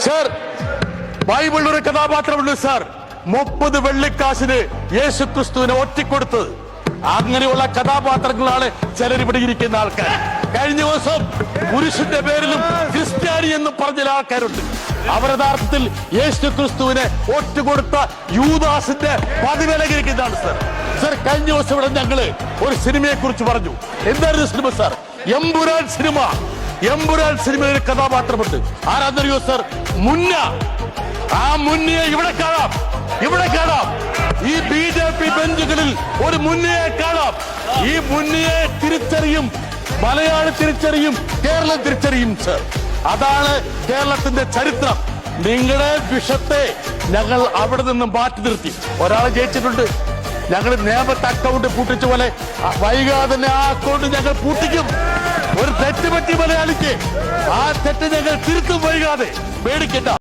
Sir, ബൈബിളിൽ ഒരു കഥാപാത്രമുണ്ട് sir, 30 വെള്ളിക്കാശിന് യേശു ക്രിസ്തുവിനെ ഒറ്റിക്കൊടുത്തത്. അങ്ങനെയുള്ള കഥാപാത്രങ്ങളാണ് ചിലർ ഇവിടെ ഇരിക്കുന്ന ആൾക്കാർ. കഴിഞ്ഞ ദിവസം പുരുഷന്റെ പേരിലും ക്രിസ്ത്യാനി എന്ന് പറഞ്ഞ ആൾക്കാരുണ്ട്. അവർ യഥാർത്ഥത്തിൽ യേശു ക്രിസ്തുവിനെ ഒറ്റുകൊടുത്ത യൂദാസിന്റെ പതിവിലകിരിക്കുന്നതാണ് സർ. സർ, കഴിഞ്ഞ ദിവസം ഇവിടെ ഞങ്ങള് ഒരു സിനിമയെ കുറിച്ച് പറഞ്ഞു. എന്തായിരുന്നു cinema sir? Empuraan cinema. Empuraan സിനിമയിൽ ഒരു കഥാപാത്രമുണ്ട്. ആരാന്നറിയോ സർ? മുന്ന. ആ മുന്നയെ ഇവിടെ കാണാം, ഇവിടെ കാണാം. ഈ BJP ബെഞ്ചുകളിൽ ഒരു മുന്നയെ കാണാം. ഈ മുന്നയെ തിരിച്ചറിയും മലയാളി, തിരിച്ചറിയും കേരളം, തിരിച്ചറിയും സർ. അതാണ് കേരളത്തിന്റെ ചരിത്രം. നിങ്ങളുടെ വിഷത്തെ ഞങ്ങൾ അവിടെ നിന്ന് മാറ്റി നിർത്തി. ഒരാളെ ജയിച്ചിട്ടുണ്ട്. ഞങ്ങൾ നിയമത്തെ അക്കൗണ്ട് പൂട്ടിച്ച പോലെ വൈകാതെ തന്നെ ആ അക്കൗണ്ട് ഞങ്ങൾ പൂട്ടിക്കും. ഒരു തെറ്റ് പറ്റി മലയാളിക്ക്, ആ തെറ്റ് ഞങ്ങൾ തിരുത്തും വൈകാതെ. പേടിക്കണ്ട.